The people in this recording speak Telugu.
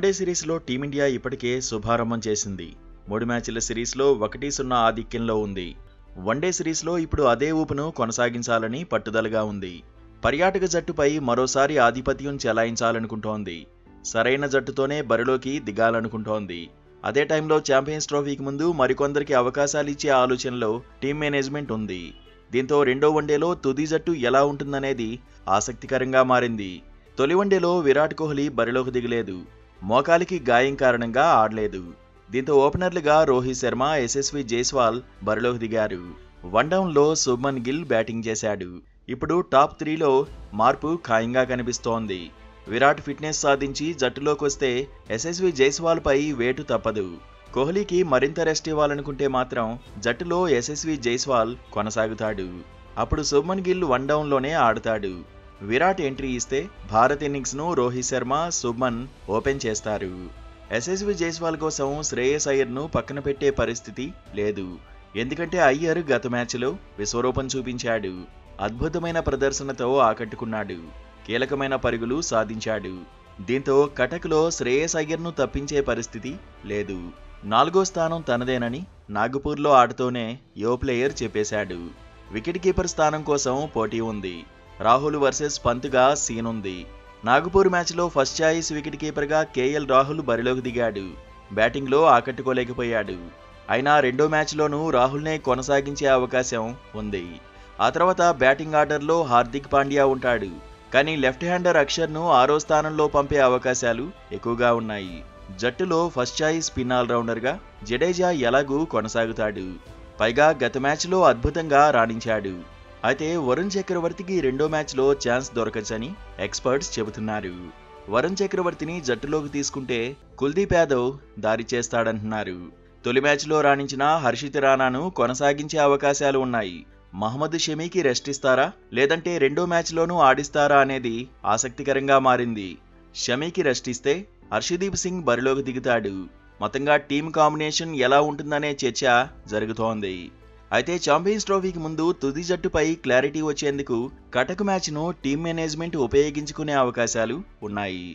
వన్డే సిరీస్లో టీమిండియా ఇప్పటికే శుభారంభం చేసింది. 3 మ్యాచ్ల సిరీస్లో 1-0 ఆధిక్యంలో ఉంది. వన్డే సిరీస్లో ఇప్పుడు అదే ఊపును కొనసాగించాలని పట్టుదలగా ఉంది. పర్యాటక జట్టుపై మరోసారి ఆధిపత్యం చెలాయించాలనుకుంటోంది. సరైన జట్టుతోనే బరిలోకి దిగాలనుకుంటోంది. అదే టైంలో ఛాంపియన్స్ ట్రోఫీకి ముందు మరికొందరికి అవకాశాలిచ్చే ఆలోచనలో టీం మేనేజ్మెంట్ ఉంది. దీంతో రెండో వన్డేలో తుది జట్టు ఎలా ఉంటుందనేది ఆసక్తికరంగా మారింది. తొలి వన్డేలో విరాట్ కోహ్లీ బరిలోకి దిగలేదు. మోకాలికి గాయం కారణంగా ఆడలేదు. దీంతో ఓపెనర్లుగా రోహిత్ శర్మ, యశస్వి జైస్వాల్ బరిలోకి దిగారు. వన్డౌన్లో శుభ్మన్ గిల్ బ్యాటింగ్ చేశాడు. ఇప్పుడు టాప్ 3లో మార్పు ఖాయంగా కనిపిస్తోంది. విరాట్ ఫిట్నెస్ సాధించి జట్టులోకొస్తే యశస్వి జైస్వాల్ పై వేటు తప్పదు. కోహ్లీకి మరింత రెస్ట్ ఇవ్వాలనుకుంటే మాత్రం జట్టులో యశస్వి జైస్వాల్ కొనసాగుతాడు. అప్పుడు శుభ్మన్ గిల్ వన్డౌన్లోనే ఆడతాడు. విరాట్ ఎంట్రీ ఇస్తే భారత్ ఇన్నింగ్స్ను రోహిత్ శర్మ, శుభ్మన్ ఓపెన్ చేస్తారు. యశస్వి జైస్వాల్ కోసం శ్రేయస్ అయ్యర్ను పక్కన పెట్టే పరిస్థితి లేదు. ఎందుకంటే అయ్యర్ గత మ్యాచ్లో విశ్వరూపం చూపించాడు. అద్భుతమైన ప్రదర్శనతో ఆకట్టుకున్నాడు. కీలకమైన పరుగులు సాధించాడు. దీంతో కటక్లో శ్రేయస్ అయ్యర్ను తప్పించే పరిస్థితి లేదు. 4వ స్థానం తనదేనని నాగపూర్లో ఆడుతూనే యువ ప్లేయర్ చెప్పేశాడు. వికెట్ కీపర్ స్థానం కోసం పోటీ ఉంది. రాహుల్ వర్సెస్ పంత్గా సీన్ ఉంది. నాగపూర్ మ్యాచ్లో ఫస్ట్ చాయిస్ వికెట్ కీపర్గా కేఎల్ రాహుల్ బరిలోకి దిగాడు. బ్యాటింగ్లో ఆకట్టుకోలేకపోయాడు. అయినా రెండో మ్యాచ్లోనూ రాహుల్నే కొనసాగించే అవకాశం ఉంది. ఆ తర్వాత బ్యాటింగ్ ఆర్డర్లో హార్దిక్ పాండ్యా ఉంటాడు. కానీ లెఫ్ట్ హ్యాండర్ అక్షర్ను 6వ స్థానంలో పంపే అవకాశాలు ఎక్కువగా ఉన్నాయి. జట్టులో ఫస్ట్ చాయిస్ స్పిన్ ఆల్రౌండర్గా జడేజా ఎలాగూ కొనసాగుతాడు. పైగా గత మ్యాచ్లో అద్భుతంగా రాణించాడు. అయితే వరుణ్ చక్రవర్తికి రెండో మ్యాచ్లో ఛాన్స్ దొరకచ్చని ఎక్స్పర్ట్స్ చెబుతున్నారు. వరుణ్ చక్రవర్తిని జట్టులోకి తీసుకుంటే కుల్దీప్ యాదవ్ దారి చేస్తాడంటున్నారు. తొలి మ్యాచ్లో రాణించిన హర్షిత్ రాణాను కొనసాగించే అవకాశాలు ఉన్నాయి. మహమ్మద్ షమీకి రెస్ట్ ఇస్తారా లేదంటే రెండో మ్యాచ్లోనూ ఆడిస్తారా అనేది ఆసక్తికరంగా మారింది. షమీకి రెస్ట్ ఇస్తే హర్షదీప్ సింగ్ బరిలోకి దిగుతాడు. మొత్తంగా టీం కాంబినేషన్ ఎలా ఉంటుందనే చర్చ జరుగుతోంది. అయితే ఛాంపియన్స్ ట్రోఫీకి ముందు తుది జట్టుపై క్లారిటీ వచ్చేందుకు కటక్ మ్యాచ్ను టీం మేనేజ్మెంట్ ఉపయోగించుకునే అవకాశాలు ఉన్నాయి.